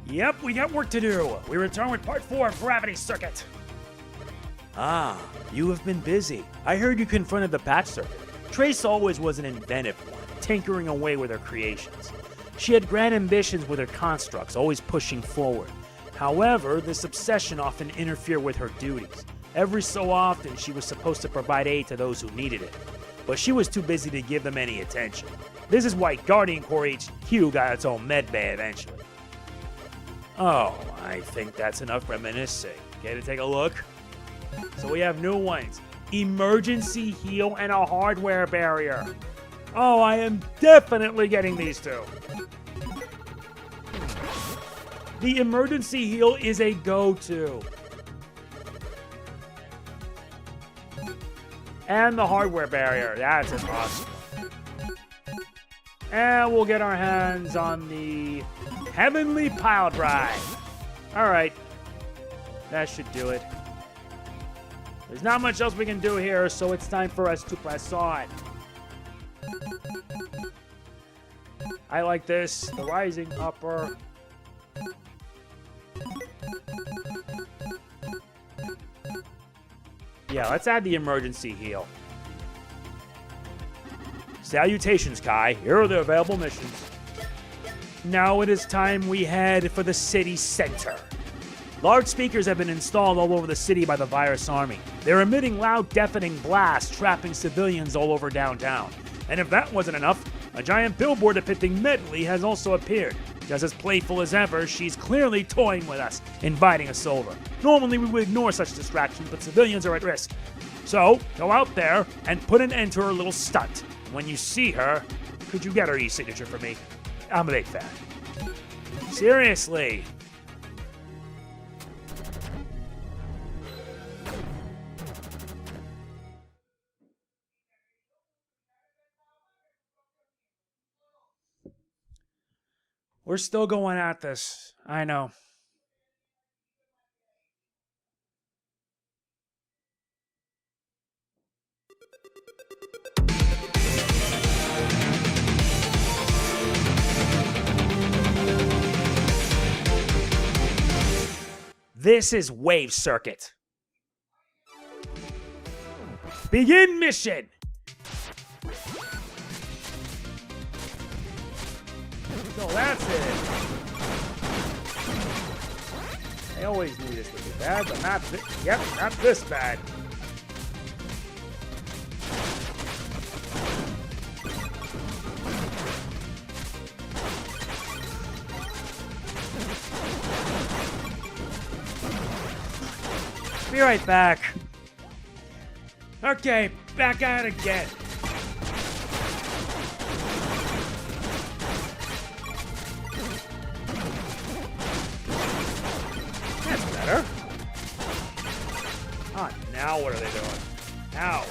Yep, we got work to do. We return with part 4 of Gravity Circuit. Ah, you have been busy. I heard you confronted the patch circuit. Trace always was an inventive one, tinkering away with her creations. She had grand ambitions with her constructs, always pushing forward. However, this obsession often interfered with her duties. Every so often, she was supposed to provide aid to those who needed it, but she was too busy to give them any attention. This is why Guardian Core HQ got its own medbay eventually. Oh, I think that's enough reminiscing. Okay, to take a look. So we have new ones. Emergency heal and a hardware barrier. Oh, I am definitely getting these two. The emergency heal is a go-to. And the hardware barrier, that's an awesome. And we'll get our hands on the Heavenly Pile Drive. Alright. That should do it. There's not much else we can do here, so it's time for us to press on. I like this. The rising upper. Yeah, let's add the emergency heal. Salutations, Kai. Here are the available missions. Now it is time we head for the city center. Large speakers have been installed all over the city by the virus army. They're emitting loud, deafening blasts, trapping civilians all over downtown. And if that wasn't enough, a giant billboard depicting Medley has also appeared. Just as playful as ever, she's clearly toying with us, inviting us over. Normally we would ignore such distractions, but civilians are at risk. So, go out there and put an end to her little stunt. When you see her, could you get her e-signature for me? I'm a big fan. Seriously. We're still going at this. I know. This is Wave Circuit. Begin mission! So that's it. I always knew this would be bad, but not this. Yep, not this bad. Be right back. Okay, back at it again. That's better. Ah, now what are they doing? Ow.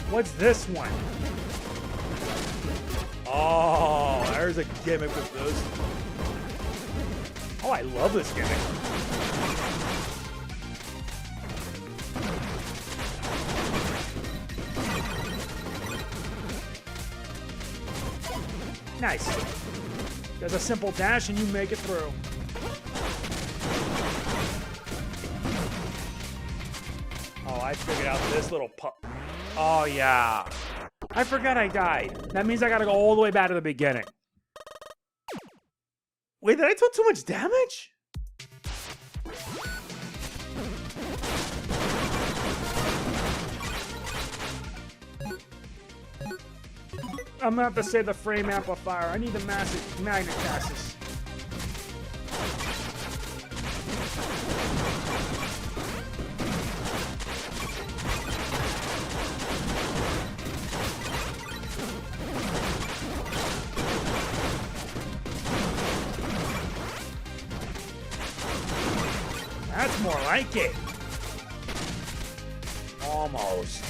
What's this one? Oh, there's a gimmick with this. Oh, I love this gimmick. Nice. There's a simple dash and you make it through. Oh, I figured out this little Oh, yeah. I forgot I died. That means I gotta go all the way back to the beginning. Wait, did I do too much damage? I'm gonna have to save the frame amplifier. I need the massive magnet chassis. That's more like it. Almost.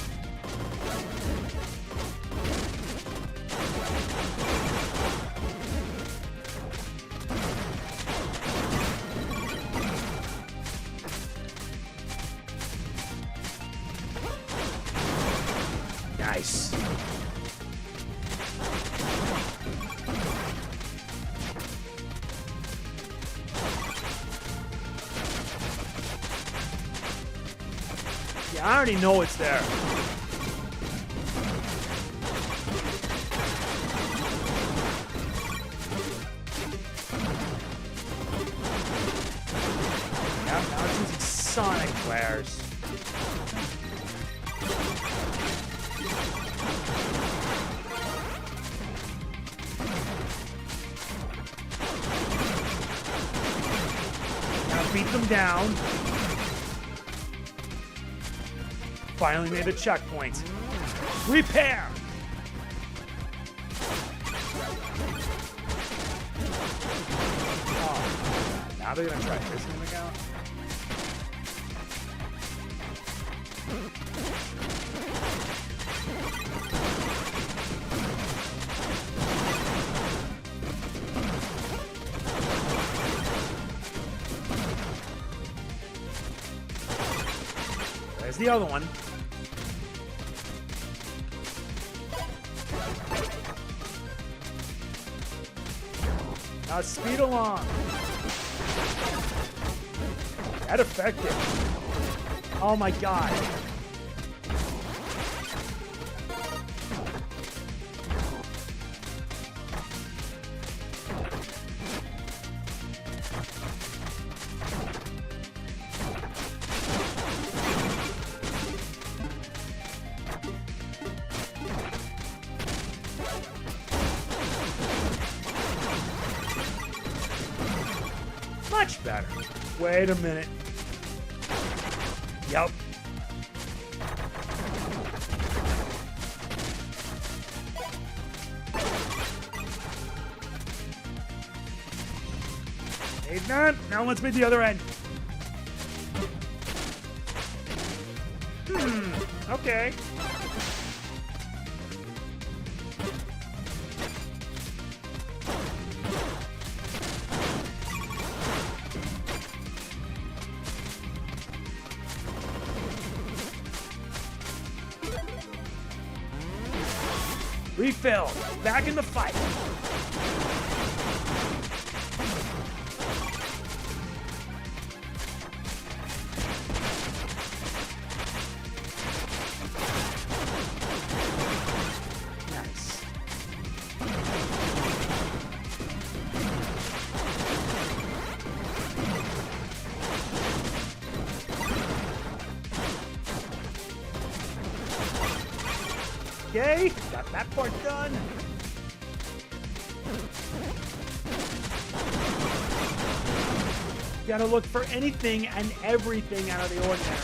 Nice. Yeah, I already know it's there. Yeah, now it's using sonic flares. Now beat them down. Finally made a checkpoint. Repair! Oh, now they're gonna try this one again. There's the other one. Now speed along. That effective. Oh my god. Much better. Wait a minute. Yup. Hey, now let's make the other end. Okay. Refill. Back in the fight. Nice. Okay, got that part done. Gotta look for anything and everything out of the ordinary.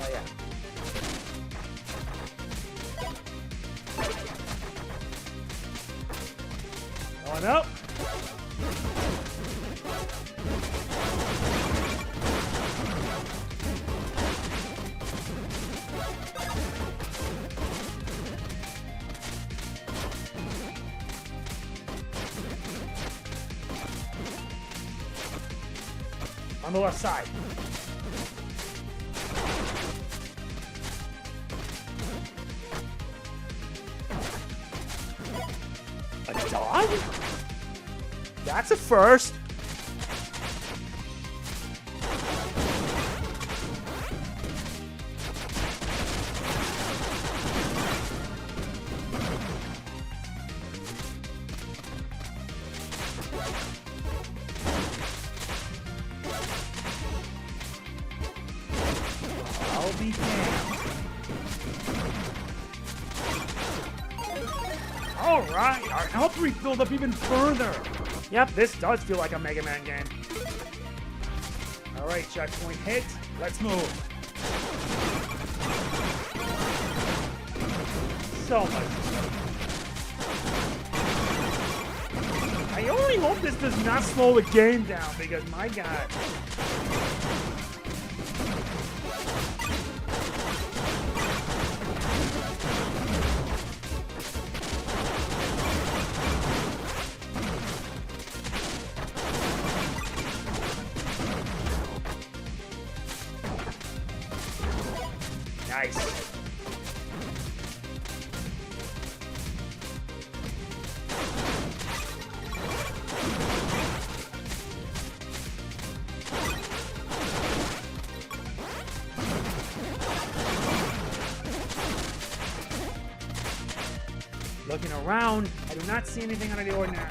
Oh yeah. Going up. On the left side. A dog? That's a first. I'll be damned. Alright, our health refilled up even further. Yep, this does feel like a Mega Man game. Alright, checkpoint hit. Let's move. So much. I only hope this does not slow the game down because, my god. Nice. Looking around, I do not see anything out of the ordinary.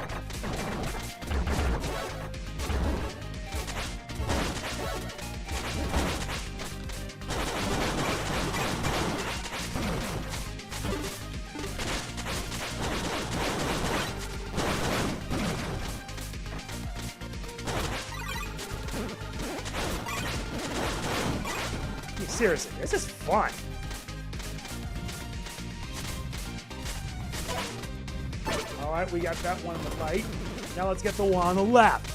Seriously, this is fun. Alright, we got that one on the right. Now let's get the one on the left.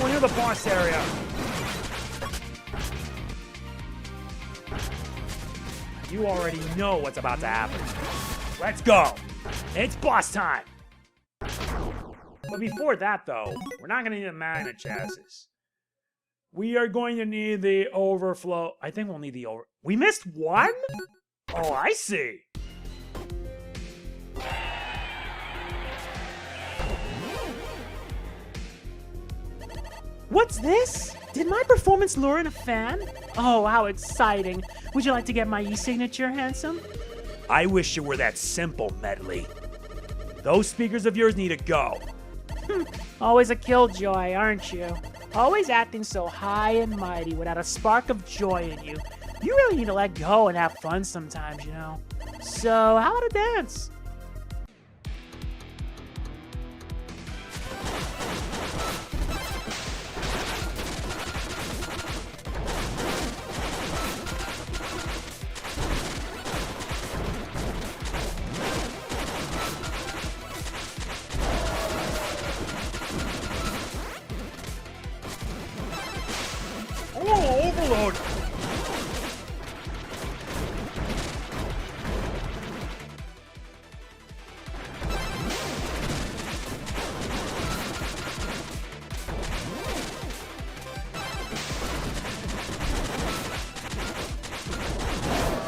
We're near the boss area. You already know what's about to happen. Let's go. It's boss time. But before that, though, we're not going to need a magnet chassis. We are going to need the overflow. I think we'll need the over... We missed one? Oh, I see. What's this? Did my performance lure in a fan? Oh, how exciting. Would you like to get my e-signature, handsome? I wish it were that simple, Medley. Those speakers of yours need to go. Always a killjoy, aren't you? Always acting so high and mighty without a spark of joy in you. You really need to let go and have fun sometimes, you know. So, how about a dance? Oh, overload!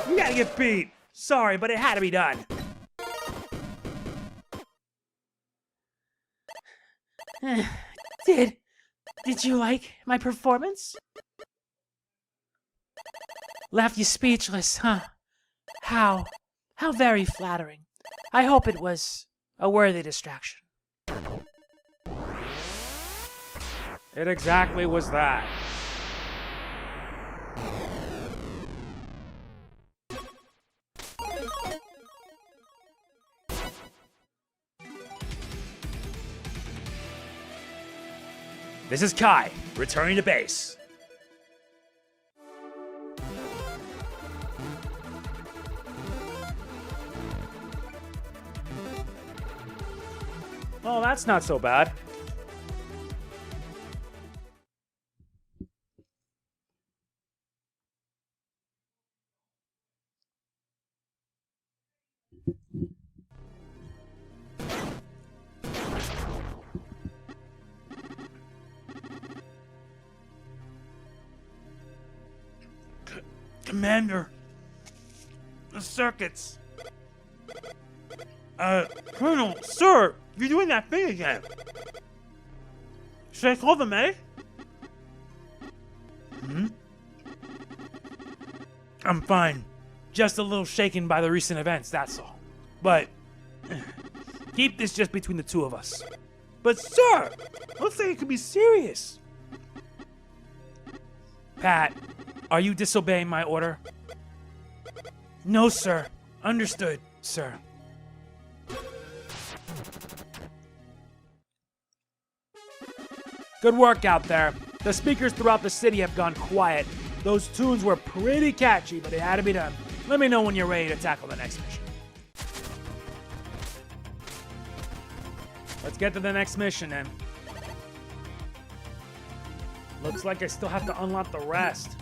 You gotta get beat. Sorry, but it had to be done. Did you like my performance? Left you speechless, huh? How very flattering. I hope it was a worthy distraction. It exactly was that. This is Kai, returning to base. Oh, that's not so bad. Commander, the circuits. Colonel, sir, you're doing that thing again. Should I call the medic? I'm fine. Just a little shaken by the recent events, that's all. But keep this just between the two of us. But sir, looks like it could be serious. Pat, are you disobeying my order? No, sir. Understood, sir. Good work out there. The speakers throughout the city have gone quiet. Those tunes were pretty catchy, but they had to be done. Let me know when you're ready to tackle the next mission. Let's get to the next mission, then. Looks like I still have to unlock the rest.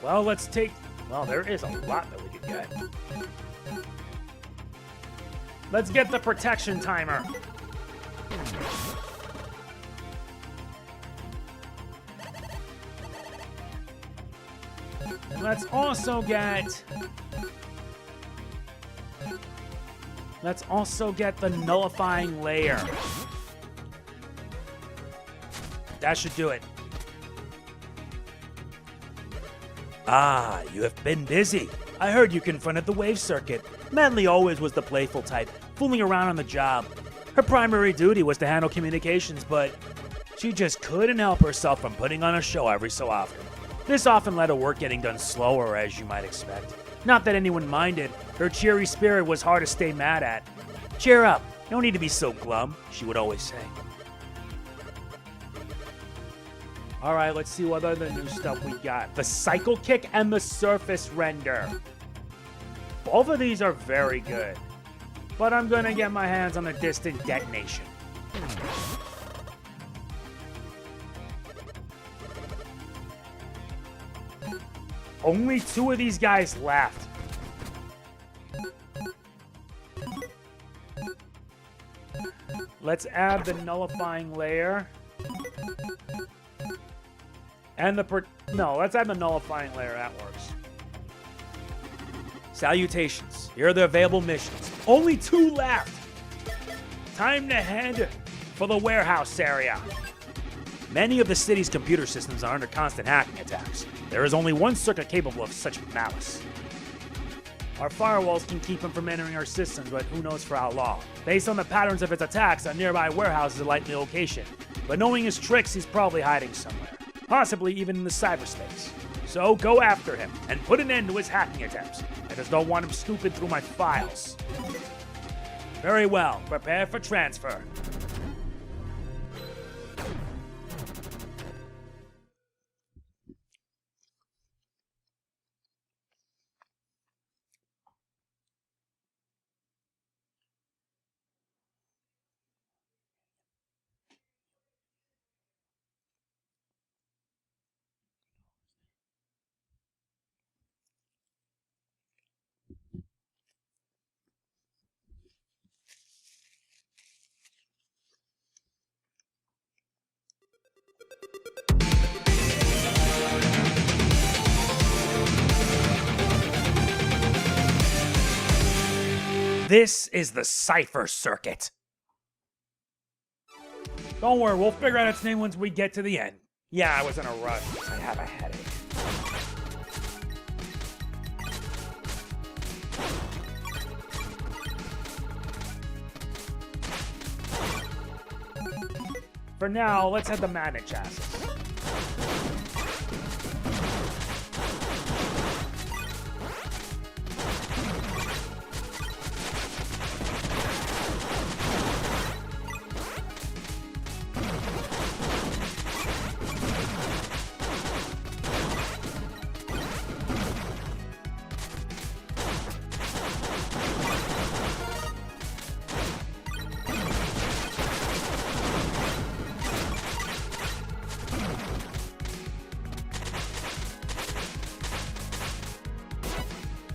Well, let's take... Well, there is a lot that we could get. Let's get the protection timer. Let's also get the nullifying layer. That should do it. Ah, you have been busy. I heard you confronted the wave circuit. Medley always was the playful type, fooling around on the job. Her primary duty was to handle communications, but she just couldn't help herself from putting on a show every so often. This often led to work getting done slower, as you might expect. Not that anyone minded, her cheery spirit was hard to stay mad at. Cheer up, no need to be so glum, she would always say. Alright, let's see what other new stuff we got. The cycle kick and the surface render. Both of these are very good. But I'm gonna get my hands on the distant detonation. Only 2 of these guys left. Let's add the nullifying layer. And let's add the nullifying layer. That works. Salutations. Here are the available missions. Only 2 left. Time to head for the warehouse area. Many of the city's computer systems are under constant hacking attacks. There is only one circuit capable of such malice. Our firewalls can keep him from entering our systems, but who knows for how long. Based on the patterns of its attacks, a nearby warehouse is a likely location. But knowing his tricks, he's probably hiding somewhere. Possibly even in the cyberspace. So go after him and put an end to his hacking attempts. I just don't want him snooping through my files. Very well, prepare for transfer. This is the Cipher Circuit. Don't worry, we'll figure out its name once we get to the end. Yeah, I was in a rush. I have a headache. For now, let's head to magnet chassis.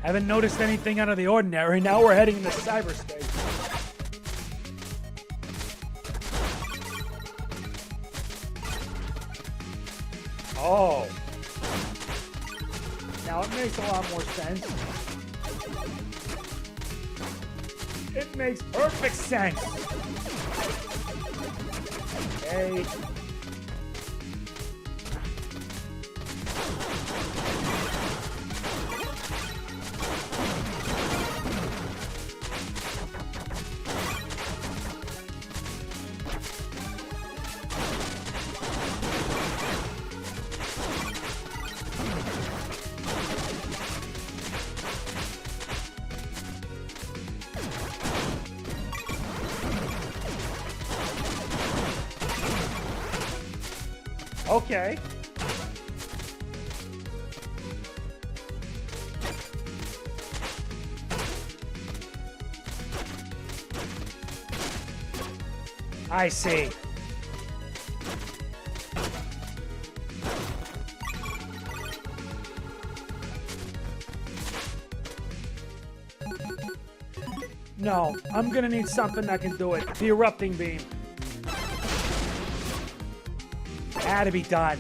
Haven't noticed anything out of the ordinary. Now we're heading into cyberspace. Oh. Now it makes a lot more sense. It makes perfect sense. Okay. Okay. I see. No, I'm gonna need something that can do it. The erupting beam. Had to be done.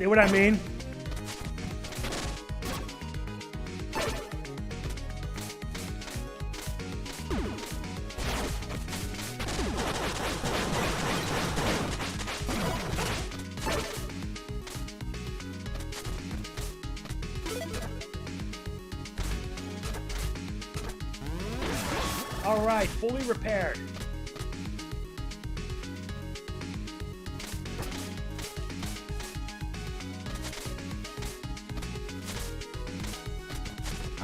See what I mean? All right, fully repaired.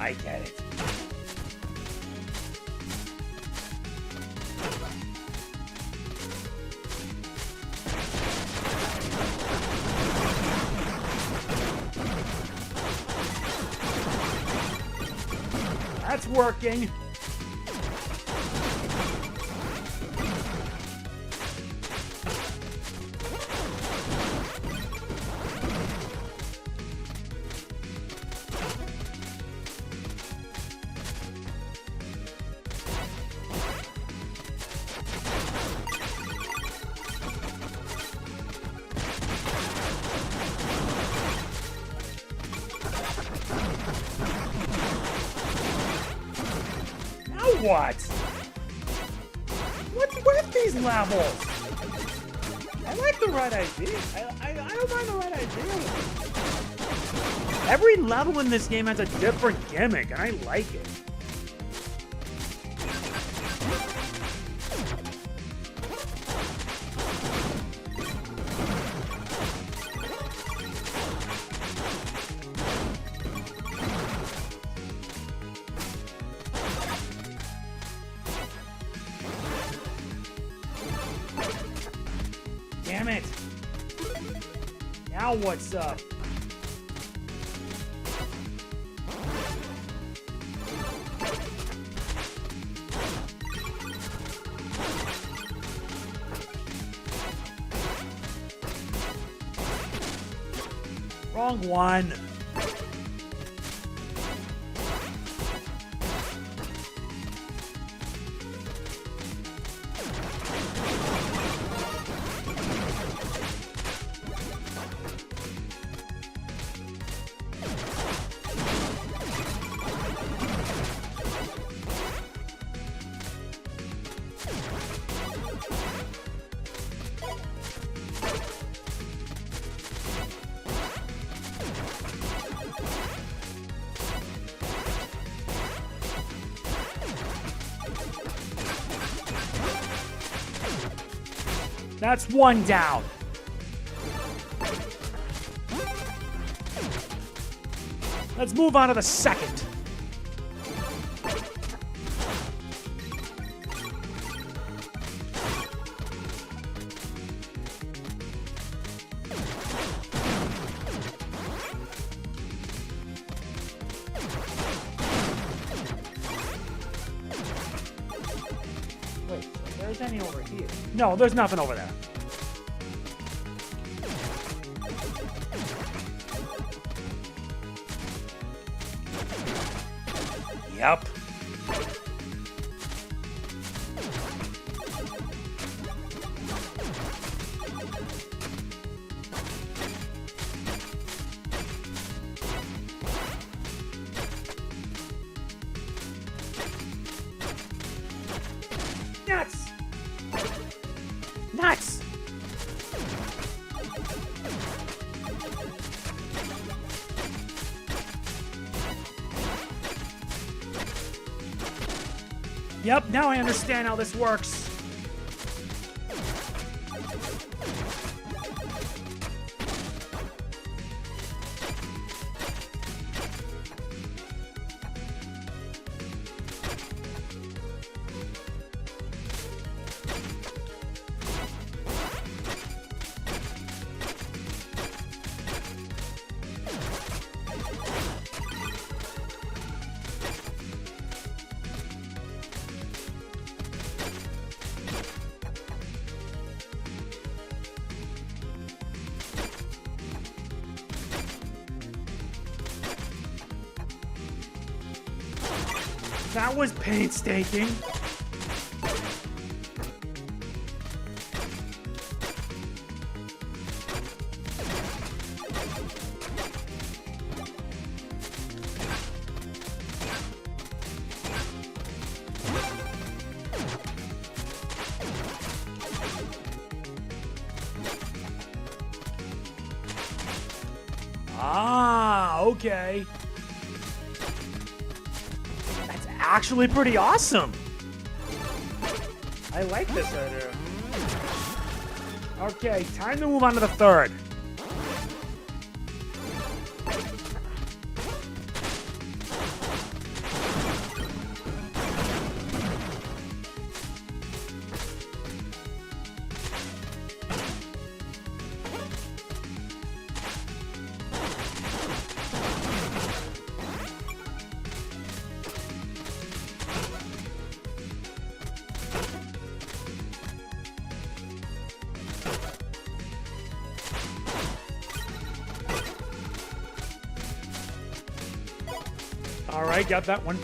I get it. That's working. What? What's with these levels? I like the right idea. I don't mind the right idea. Every level in this game has a different gimmick, and I like it. Damn it! Now what's up? Wrong one. That's one down. Let's move on to the second. Wait, if there's any over here. No, there's nothing over there. Yep. Nuts! Nuts! Yep, now I understand how this works. That was painstaking. Ah, okay. That's actually pretty awesome. I like this idea. Okay, time to move on to the third. All right, got that one.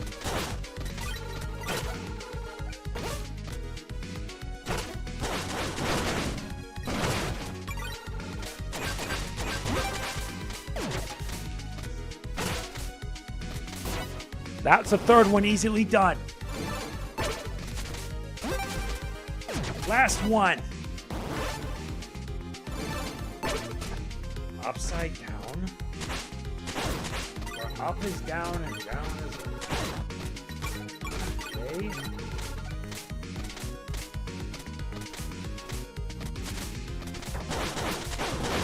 That's the third one easily done. Last one. Upside down. Up is down and down is okay.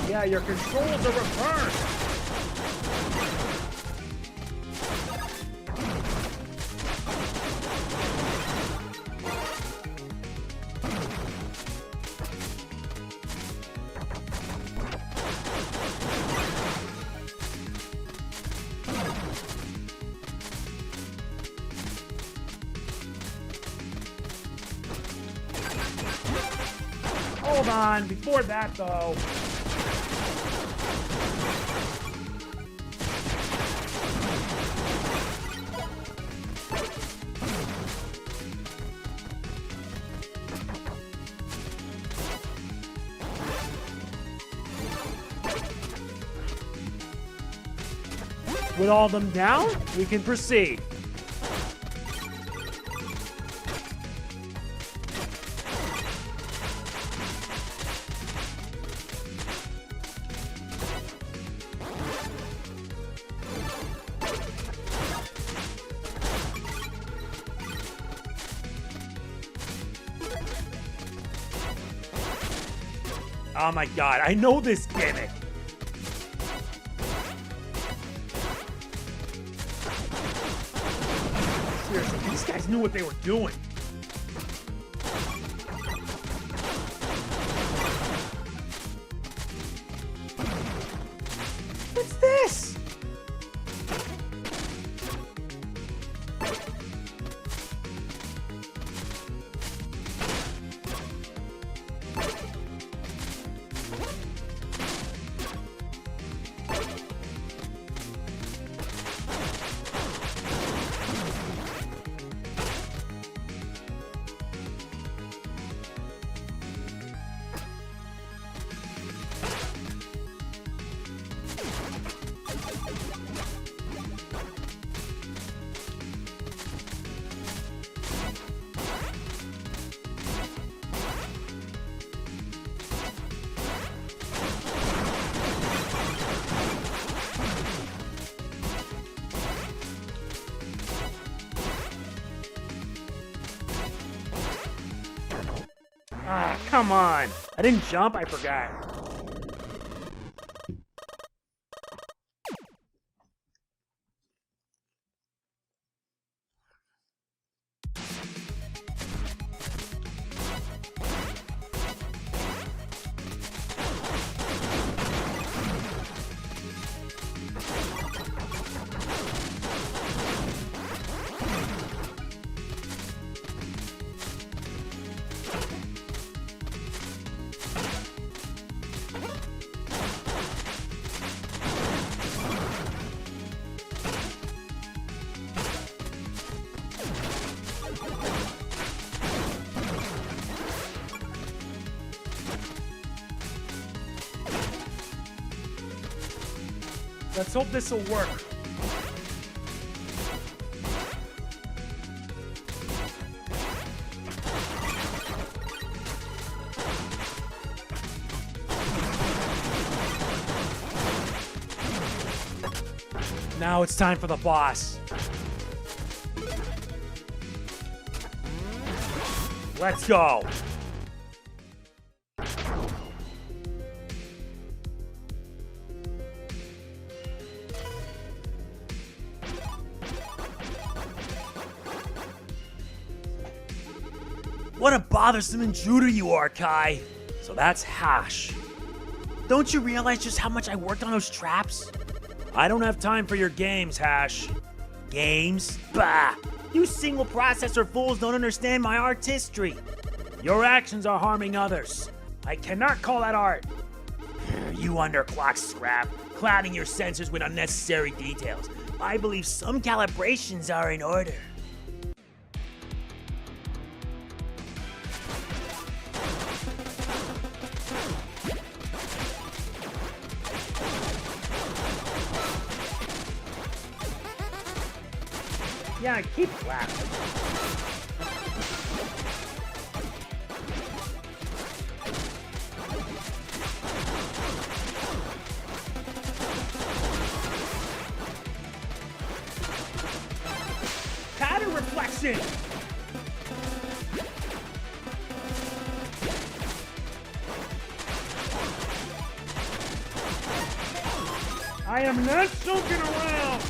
Yeah, your controls are reversed. Hold on, before that though. With all of them down, we can proceed. Oh my god, I know this gimmick. Seriously, these guys knew what they were doing. What's this? Ah, come on. I didn't jump, I forgot. Let's hope this will work. Now it's time for the boss. Let's go. What a bothersome intruder you are, Kai. So that's Hash. Don't you realize just how much I worked on those traps? I don't have time for your games, Hash. Games? Bah! You single processor fools don't understand my artistry. Your actions are harming others. I cannot call that art. You underclock scrap, clouding your sensors with unnecessary details. I believe some calibrations are in order. Yeah, keep laughing. Pattern reflection! I am not joking around!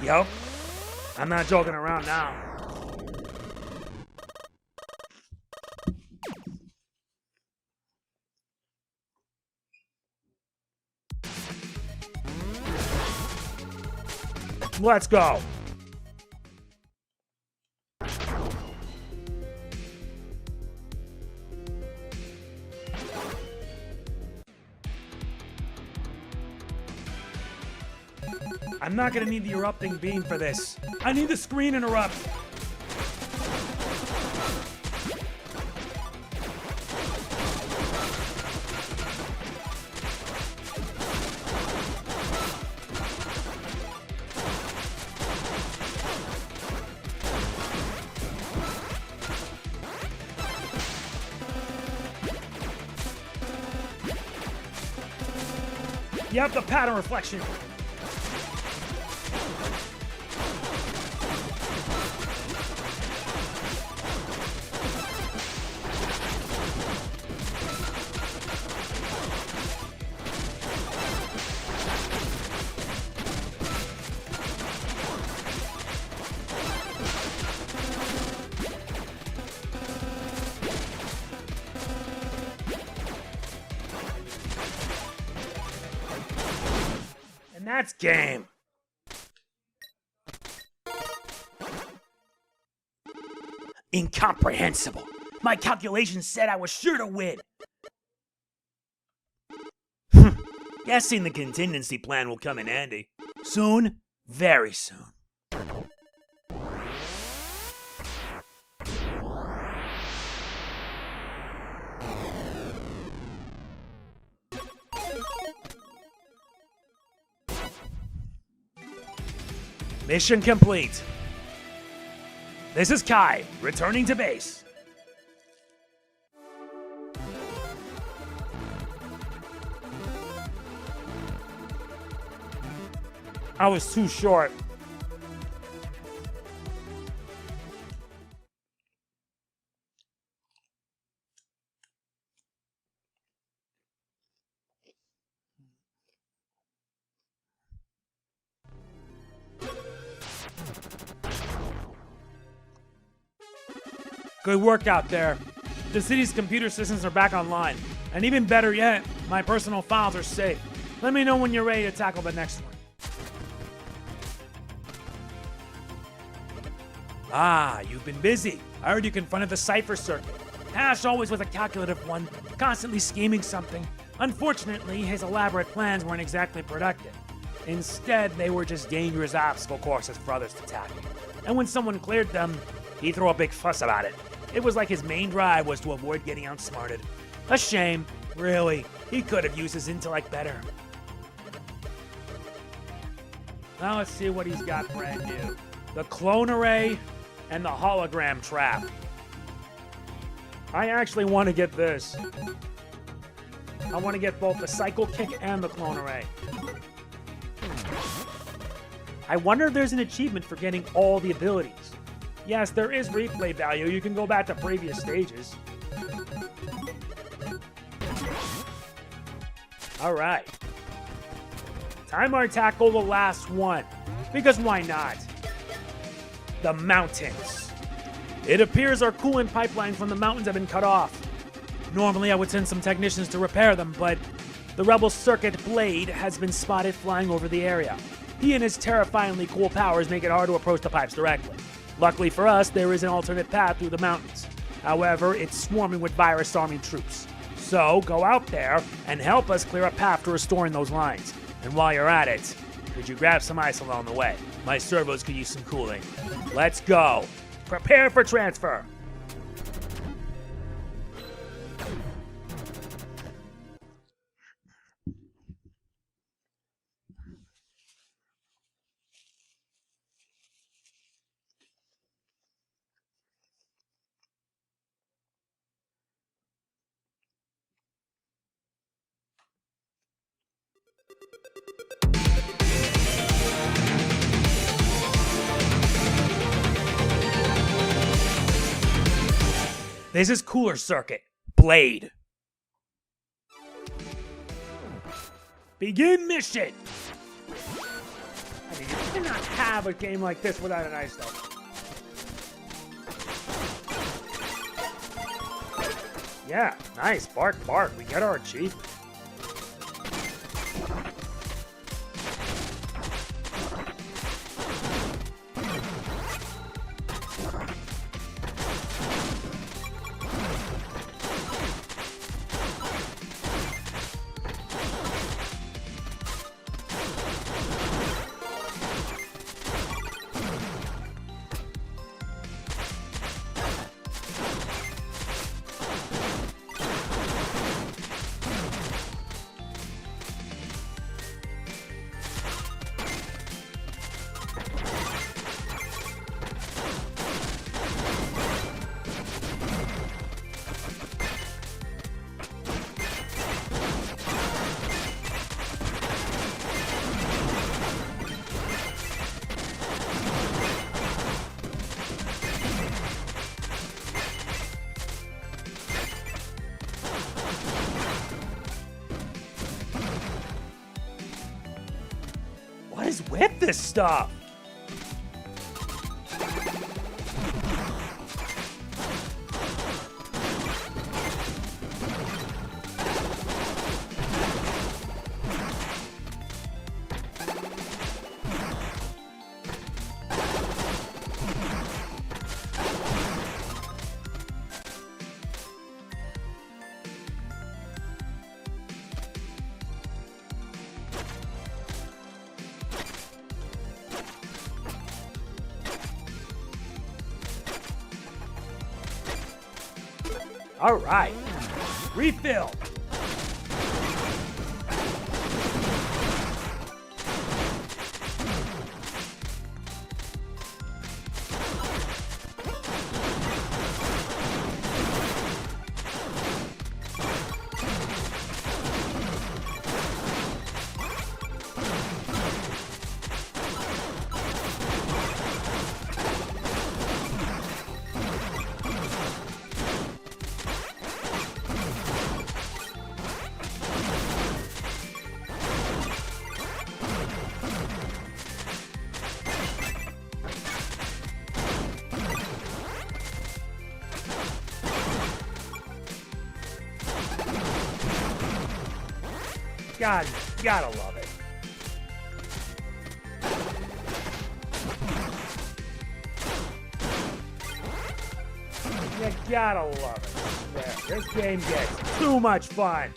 Yup. I'm not joking around now. Let's go. I'm not gonna need the erupting beam for this. I need the screen interrupt. Yep, the pattern reflection. And that's game. Incomprehensible. My calculations said I was sure to win. Guessing the contingency plan will come in handy. Soon, very soon. Mission complete. This is Kai, returning to base. I was too short. Good work out there. The city's computer systems are back online. And even better yet, my personal files are safe. Let me know when you're ready to tackle the next one. Ah, you've been busy. I heard you confronted the Cipher Circuit. Hash always was a calculative one, constantly scheming something. Unfortunately, his elaborate plans weren't exactly productive. Instead, they were just dangerous obstacle courses for others to tackle. And when someone cleared them, he'd throw a big fuss about it. It was like his main drive was to avoid getting outsmarted. A shame, really. He could have used his intellect better. Now let's see what he's got brand new. The clone array, and the hologram trap. I actually want to get this. I want to get both the cycle kick and the clone array. I wonder if there's an achievement for getting all the abilities. Yes, there is replay value. You can go back to previous stages. Alright. Time to tackle the last one. Because why not? The mountains. It appears our coolant pipeline from the mountains have been cut off. Normally I would send some technicians to repair them, but the rebel circuit Blade has been spotted flying over the area. He and his terrifyingly cool powers make it hard to approach the pipes directly. Luckily for us, there is an alternate path through the mountains. However, it's swarming with Virus Army troops. So, go out there and help us clear a path to restoring those lines. And while you're at it, could you grab some ice along the way? My servos could use some cooling. Let's go. Prepare for transfer. This is Cooler Circuit. Blade. Begin mission! I mean, you cannot have a game like this without an ice though. Yeah, nice. Bark, bark. We get our achievement. What is with this stuff? All right, refill. God, gotta love it. You gotta love it. Yeah, this game gets too much fun.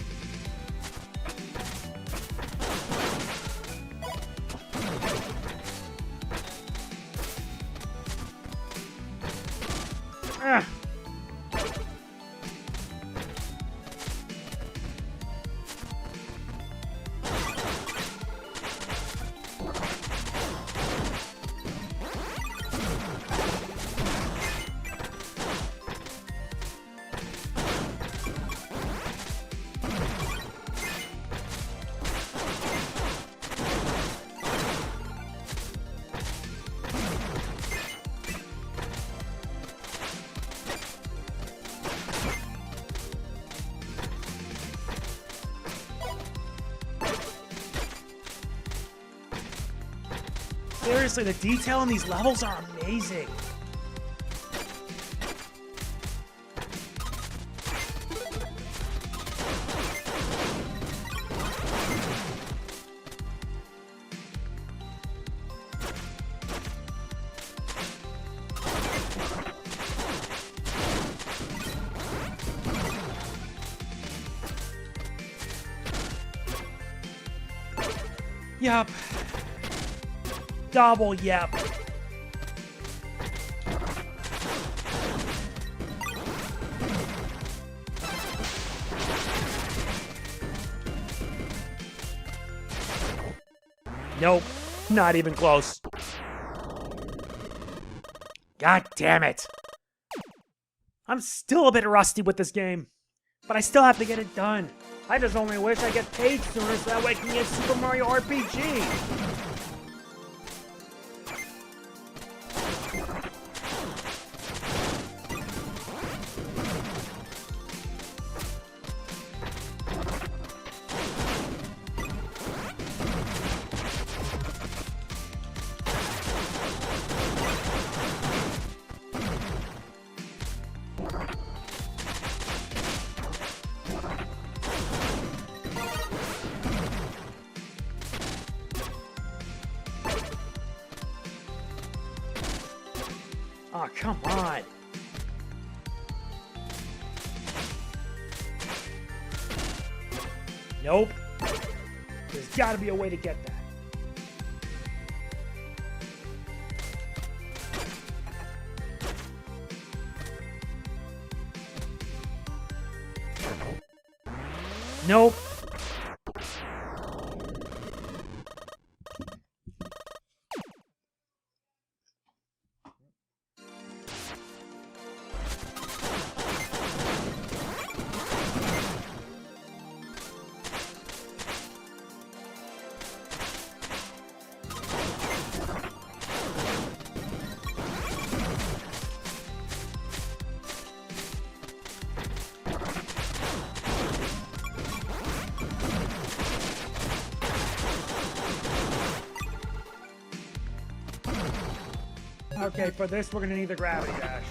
Seriously, the detail in these levels are amazing. Yup. Double yep. Nope, not even close. God damn it. I'm still a bit rusty with this game, but I still have to get it done. I just only wish I get paid sooner so that way I can get Super Mario RPG. Oh, come on. Nope. There's gotta be a way to get that. Nope. Okay, for this, we're gonna need the gravity dash.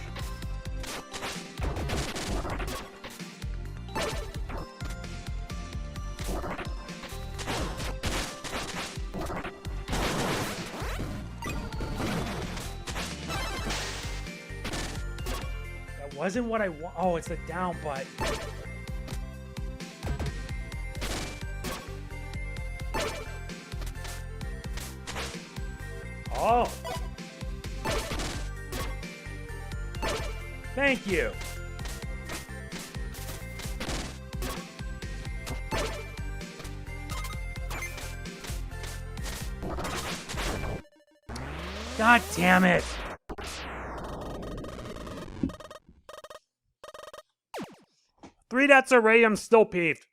That wasn't what I want. Oh, it's the down button. Oh. Thank you. God damn it. Three deaths already, I'm still peeved.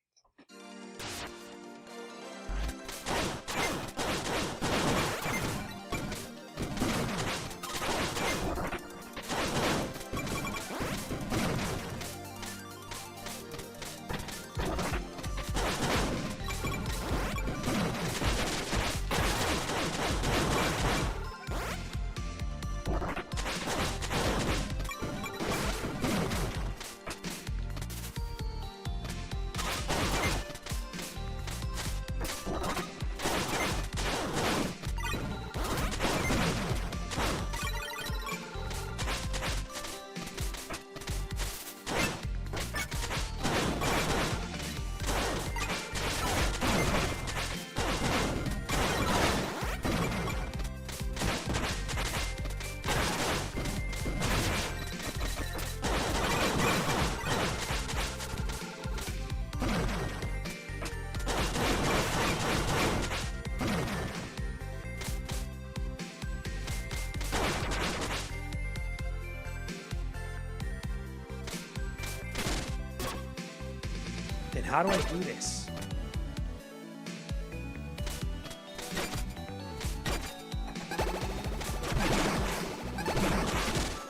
Then how do I do this?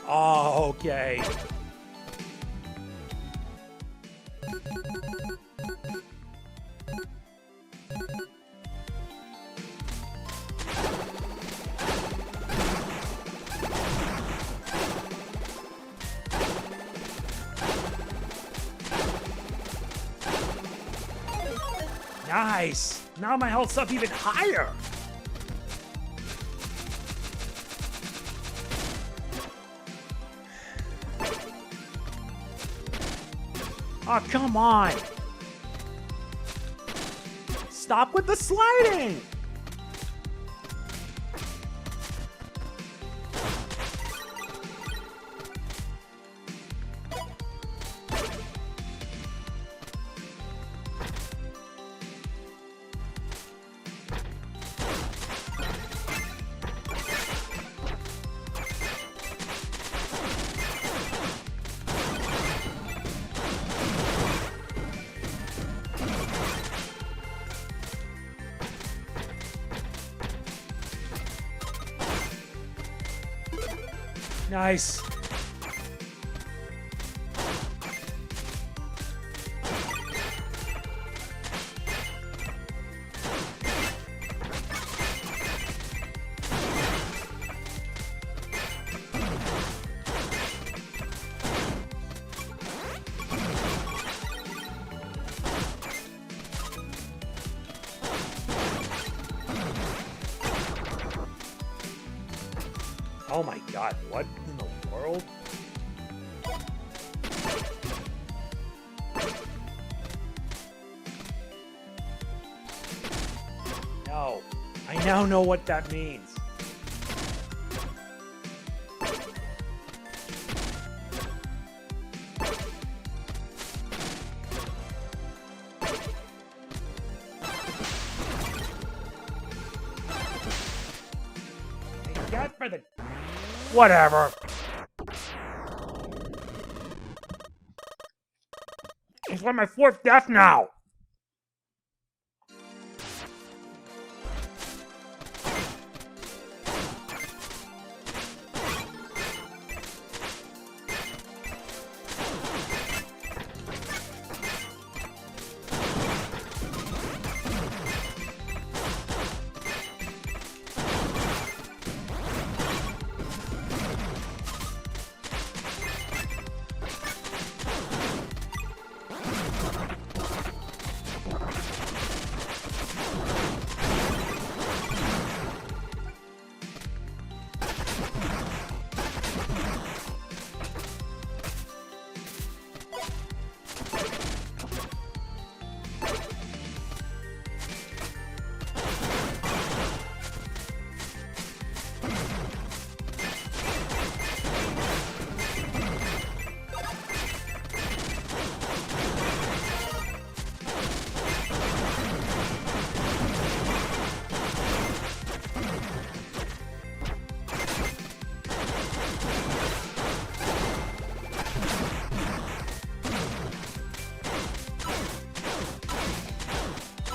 Oh, okay. Nice! Now my health's up even higher! Oh, come on! Stop with the sliding! Nice. Oh my god, what in the world? No, I now know what that means. Get for the... Whatever. It's like my fourth death now.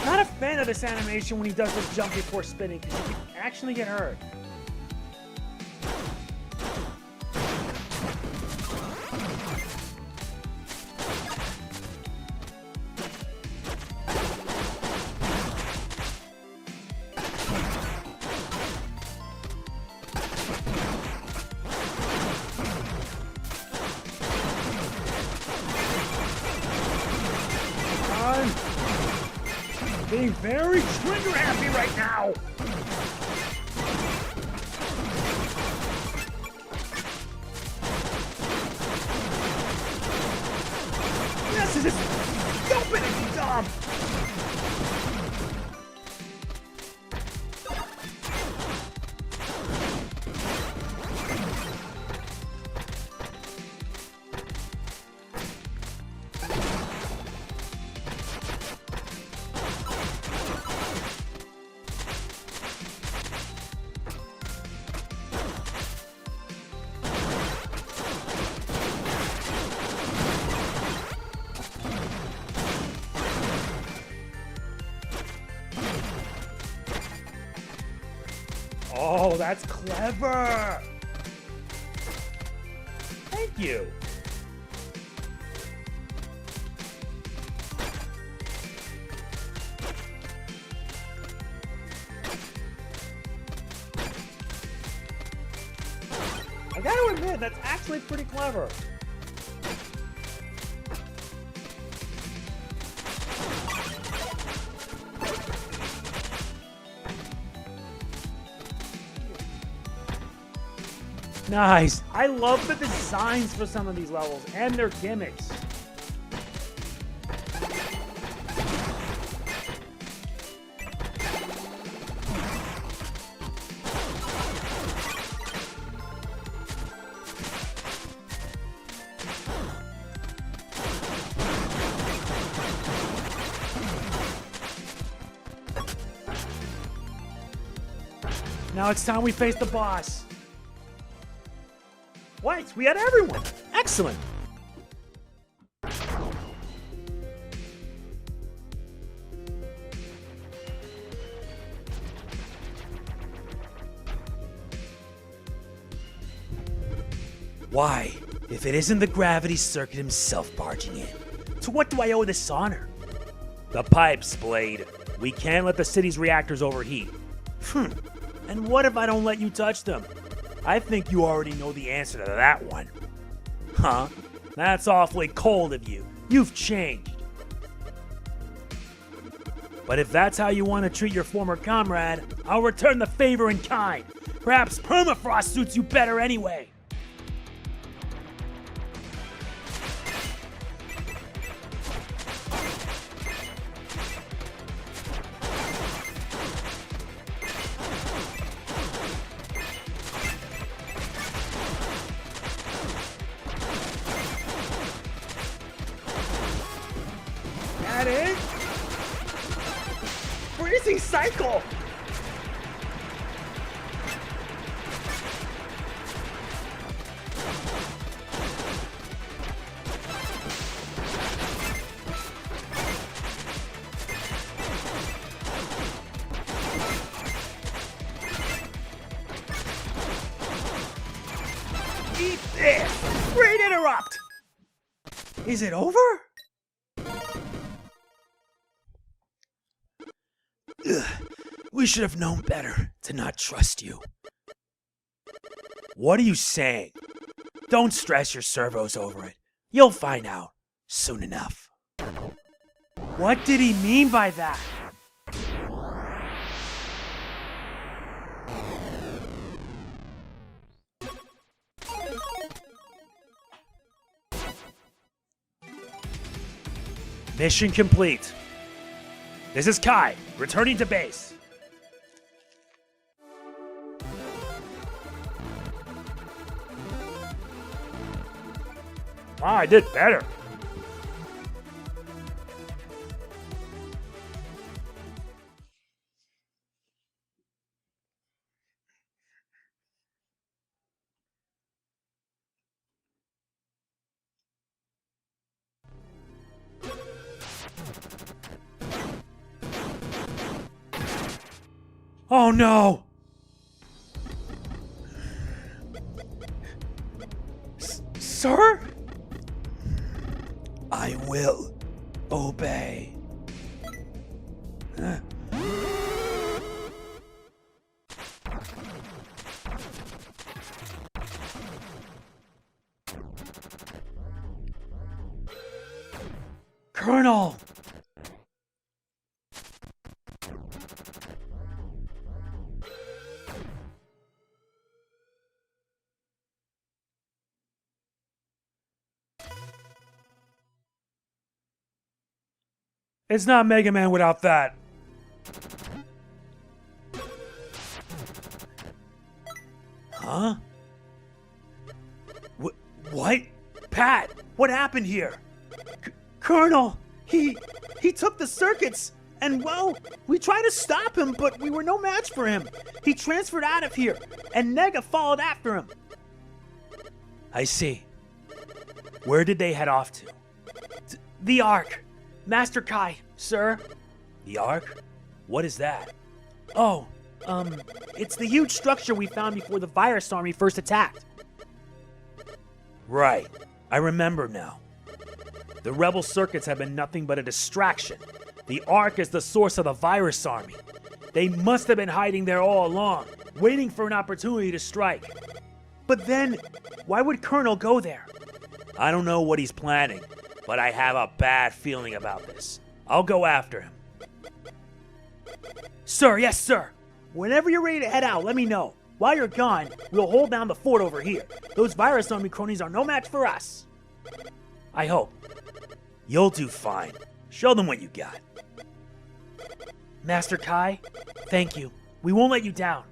Not a fan of this animation when he does this jump before spinning, because you can actually get hurt. Being very trigger happy right now. This is just stupid and dumb. Oh, that's clever! Thank you! I gotta admit, that's actually pretty clever. Nice. I love the designs for some of these levels and their gimmicks. Now it's time we face the boss. What? We had everyone. Excellent. Why, if it isn't the gravity circuit himself barging in? To what do I owe this honor? The pipes, Blade. We can't let the city's reactors overheat. And what if I don't let you touch them? I think you already know the answer to that one. Huh? That's awfully cold of you. You've changed. But if that's how you want to treat your former comrade, I'll return the favor in kind. Perhaps permafrost suits you better anyway. That is freezing cycle. Eat this! Great interrupt! Is it over? Ugh, we should have known better to not trust you. What are you saying? Don't stress your servos over it. You'll find out soon enough. What did he mean by that? Mission complete. This is Kai, returning to base. I did better. Oh no! Sir? I will obey. Kernel! It's not Mega Man without that. Huh? What? Pat, what happened here? Kernel! He took the circuits, and well, we tried to stop him, but we were no match for him. He transferred out of here, and Nega followed after him. I see. Where did they head off to? The Ark. Master Kai, sir. The Ark? What is that? Oh, it's the huge structure we found before the virus army first attacked. Right. I remember now. The rebel circuits have been nothing but a distraction. The Ark is the source of the virus army. They must have been hiding there all along, waiting for an opportunity to strike. But then, why would Kernel go there? I don't know what he's planning, but I have a bad feeling about this. I'll go after him. Sir, yes, sir. Whenever you're ready to head out, let me know. While you're gone, we'll hold down the fort over here. Those virus army cronies are no match for us. I hope. You'll do fine. Show them what you got. Master Kai, thank you. We won't let you down.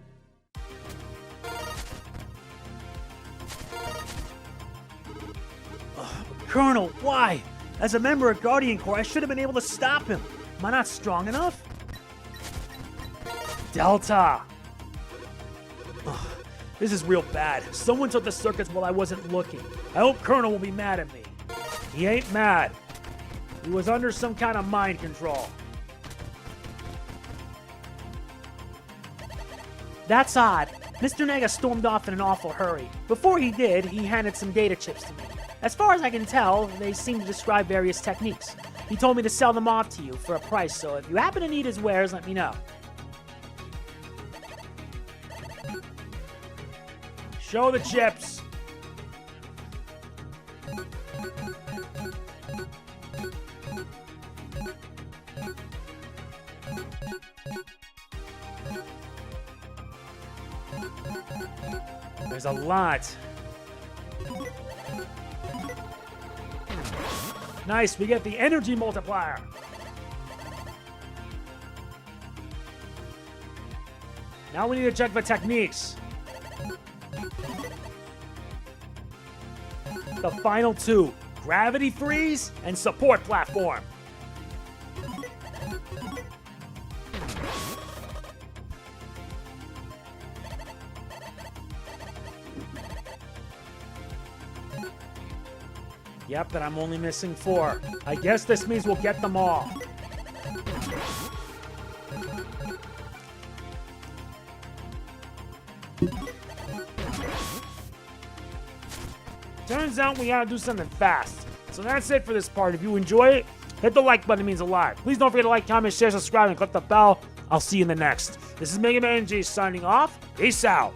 Colonel, why? As a member of Guardian Corps, I should have been able to stop him. Am I not strong enough? Delta! Ugh, this is real bad. Someone took the circuits while I wasn't looking. I hope Kernel will be mad at me. He ain't mad. He was under some kind of mind control. That's odd. Mr. Nega stormed off in an awful hurry. Before he did, he handed some data chips to me. As far as I can tell, they seem to describe various techniques. He told me to sell them off to you for a price, so if you happen to need his wares, let me know. Show the chips. There's a lot. Nice, we get the energy multiplier. Now we need to check the techniques. The final two, gravity freeze and support platform. Yep, and I'm only missing 4. I guess this means we'll get them all. Turns out we gotta do something fast. So that's it for this part. If you enjoy it, hit the like button, it means a lot. Please don't forget to like, comment, share, subscribe, and click the bell. I'll see you in the next. This is MegamanNG signing off. Peace out.